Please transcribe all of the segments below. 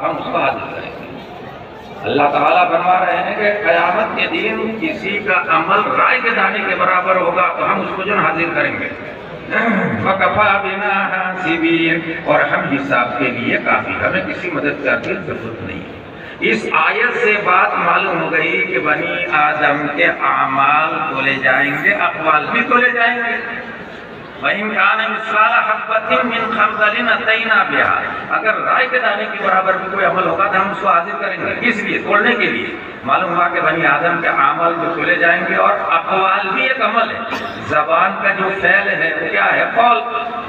ہم اس کو حاضر کریں گے۔ اللہ تعالیٰ فرما رہے ہیں کہ قیامت کے دن کسی کا عمل رائے کے دانے کے برابر ہوگا تو ہم اس کو جو حاضر کریں گے۔ وَكَفَى بِنَا حَاسِبِينَ، اور ہم حساب کے لیے کافی، ہمیں کسی مددگار کی ضرورت نہیں۔ اس آیت سے بات معلوم ہو گئی کہ بنی آدم کے اعمال تولے جائیں گے، اقوال بھی تولے جائیں گے۔ وَإِنْ كَانَ مِثْقَالَ حَبَّةٍ مِّنْ خَرْدَلٍ أَتَيْنَا بِهَا، اگر رائے کے دانے کے برابر بھی کوئی عمل ہوگا تو ہم اس کو حاضر کریں گے۔ کس لیے؟ توڑنے کے لیے۔ معلوم ہوا کہ بنی آدم کے اعمال جو تولے جائیں گے، اور اقوال بھی ایک عمل ہے۔ زبان کا جو فعل ہے وہ کیا ہے؟ قول۔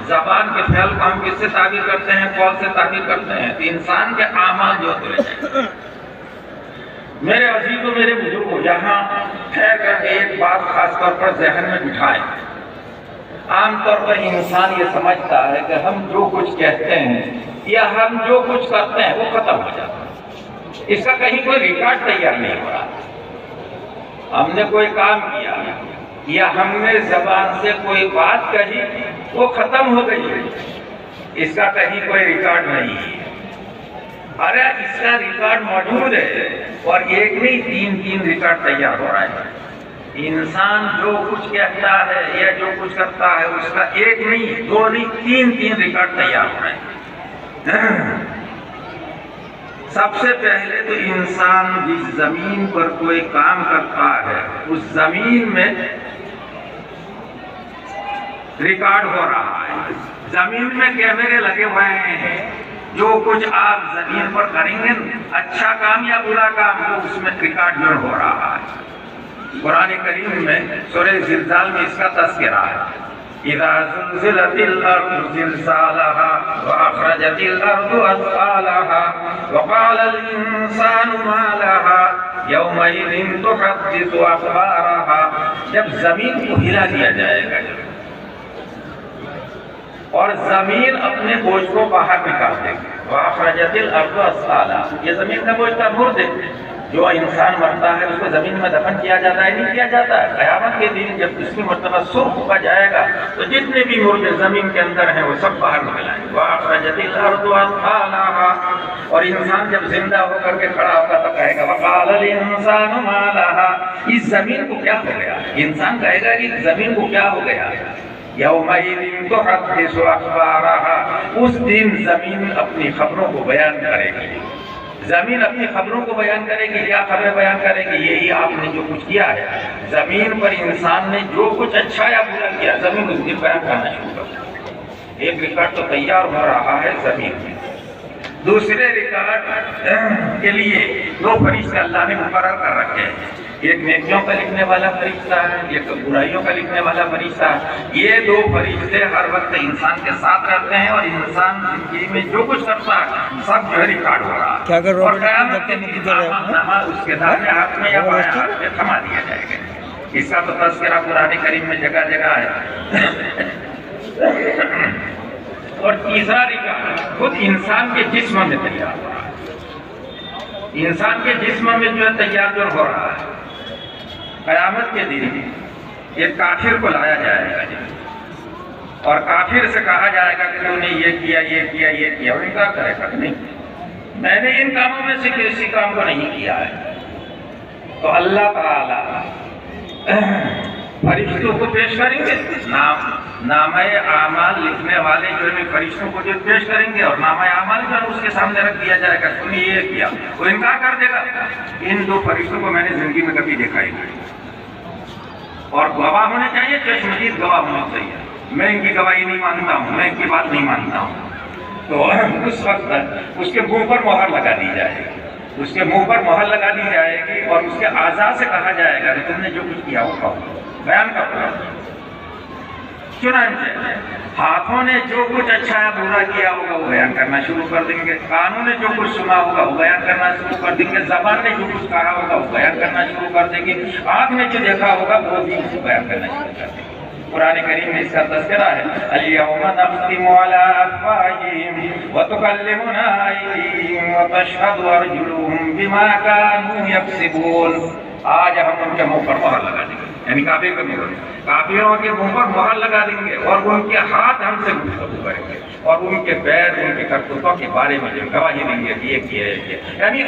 زبان کے فعل کو ہم کس سے تعبیر کرتے ہیں؟ قول سے تعبیر کرتے ہیں۔ تو انسان کے اعمال جو تولے جائیں گے۔ میرے عزیزوں، میرے بزرگوں، یہاں ٹھہر کر کے ایک بات خاص طور پر ذہن میں بٹھائیں۔ عام طور پر انسان یہ سمجھتا ہے کہ ہم جو کچھ کہتے ہیں یا ہم جو کچھ کرتے ہیں وہ ختم ہو جاتا ہے، اس کا کہیں کوئی ریکارڈ تیار نہیں ہو رہا۔ ہم نے کوئی کام کیا یا ہم نے زبان سے کوئی بات کہی وہ ختم ہو گئی، اس کا کہیں کوئی ریکارڈ نہیں ہے۔ ارے اس کا ریکارڈ موجود ہے، اور ایک نہیں تین ریکارڈ تیار ہو رہا ہے۔ انسان جو کچھ کہتا ہے یا جو کچھ کرتا ہے اس کا ایک نہیں، دو نہیں، تین ریکارڈ تیار ہو رہے ہیں۔ سب سے پہلے تو انسان جس زمین پر کوئی کام کرتا ہے اس زمین میں ریکارڈ ہو رہا ہے۔ زمین میں کیمرے لگے ہوئے ہیں، جو کچھ آپ زمین پر کریں گے، اچھا کام یا برا کام، وہ اس میں ریکارڈ جو ہو رہا ہے۔ قرآن کریم میں سورہ زلزال میں اس کا تذکرہ ہے۔ اذا زلزلت الارض زلزالها واخرجت الارض اثقالها وقال الانسان ما لها يومئذ تحدث اخبارها، جب زمین کو ہلا دیا جائے گا اور زمین اپنے بوجھ کو باہر نکال دے گی۔ واخرجت الارض اثقالها، یہ زمین کا بوجھ کا مردے، جو انسان مرتا ہے اس کو زمین میں دفن کیا جاتا ہے، نہیں کیا جاتا ہے۔ قیامت کے دن جب اس کی مرتبہ سرخ ہوا جائے گا تو جتنے بھی مردے زمین کے اندر ہیں وہ سب باہر نکل آئیں گے۔ وَأَخْرَجَتِ الْأَرْضُ أَثْقَالَهَا، اور انسان جب زندہ ہو کر کے کھڑا ہوگا تو کہے گا وَقَالَ الْإِنسَانُ مَا لَهَا، اس زمین کو کیا ہو گیا؟ انسان کہے گا کہ زمین کو کیا ہو گیا؟ يَوْمَئِذٍ تُحَدِّثُ أَخْبَارَهَا، اس دن زمین اپنی خبروں کو بیان کرے گی۔ زمین اپنی خبروں کو بیان کرے گی۔ کیا خبریں بیان کرے گی؟ یہی آپ نے جو کچھ کیا ہے، زمین پر انسان نے جو کچھ اچھا یا برا کیا، زمین اس دن بیان کرنا شروع کر دے گی۔ ایک ریکارڈ تو تیار ہو رہا ہے زمین میں۔ دوسرے ریکارڈ کے لیے دو فرشتے اللہ نے مقرر کر رکھے ہیں، ایک نیکیوں کا لکھنے والا فرشتہ ہے، ایک برائیوں کا لکھنے والا فرشتہ ہے۔ یہ دو فرشتے ہر وقت انسان کے ساتھ رہتے ہیں، اور انسان زندگی میں جو کچھ کرتا ہے سب جو ہے ریکارڈ ہو رہا ہے، اور قیامت کے دن نامہ اس کے دائیں ہاتھ میں یا بائیں ہاتھ میں تھما دیا جائے گا۔ اس کا تو تذکرہ قرآن کریم میں جگہ جگہ ہے۔ اور تیسرا ریکارڈ خود انسان کے جسم میں تیار ہو رہا ہے، انسان کے جسم میں جو ہے تیار جو ہو رہا ہے۔ قیامت کے دن ایک کافر کو لایا جائے گا اور کافر سے کہا جائے گا کہ تو نے یہ کیا یہ کیا یہ کیا، وہ انکار کرے گا کہ نہیں، میں نے ان کاموں میں سے کسی کام کو نہیں کیا ہے۔ تو اللہ تعالی فرشتوں کو پیش کریں گے، نامہ اعمال لکھنے والے جو ہے فرشتوں کو جو پیش کریں گے، اور نامہ اعمال جو ہے اس کے سامنے رکھ دیا جائے گا، تم نے یہ کیا، وہ انکار کر دے گا۔ ان دو فرشتوں کو میں نے زندگی میں کبھی دیکھا ہی نہیں، اور گواہ ہونے چاہیے، چشمدید گواہ ہونے چاہیے۔ میں ان کی گواہی نہیں مانتا ہوں، میں ان کی بات نہیں مانتا ہوں، تو اس وقت اس کے منہ پر مہر لگا دی جائے گی، اس کے منہ پر مہر لگا دی جائے گی، اور اس کے اعضاء سے کہا جائے گا کہ تم نے جو کچھ کیا وہ کہو، بیان کرو۔ چنانچہ ہاتھوں نے جو کچھ اچھا یا برا کیا ہوگا وہ بیان کرنا شروع کر دیں گے، کانوں نے جو کچھ سنا ہوگا وہ بیان کرنا شروع کر دیں گے، زبان نے جو کچھ کہا ہوگا وہ بیان کرنا شروع کر دیں گے، آنکھ نے جو دیکھا ہوگا وہ بھی اسے بیان کرنا شروع کر دیں گے۔ قرآن کریم میں اس کا تذکرہ ہے، اليوم نختم على افواہہم وتکلمنا ایدیہم وتشہد ارجلہم بما كانوا یکسبون، آج ہم ان کے منہ پر مہر لگا دیں گے۔ یعنی کافر کے منہ پر، کافروں کے منہ پر مہر لگا دیں گے اور ان کے ہاتھ ہم سے گفتگو کریں گے اور ان کے پیر ان کے کرتوتوں کے بارے میں گواہی دیں گے کہ یہ کیا ہے، یعنی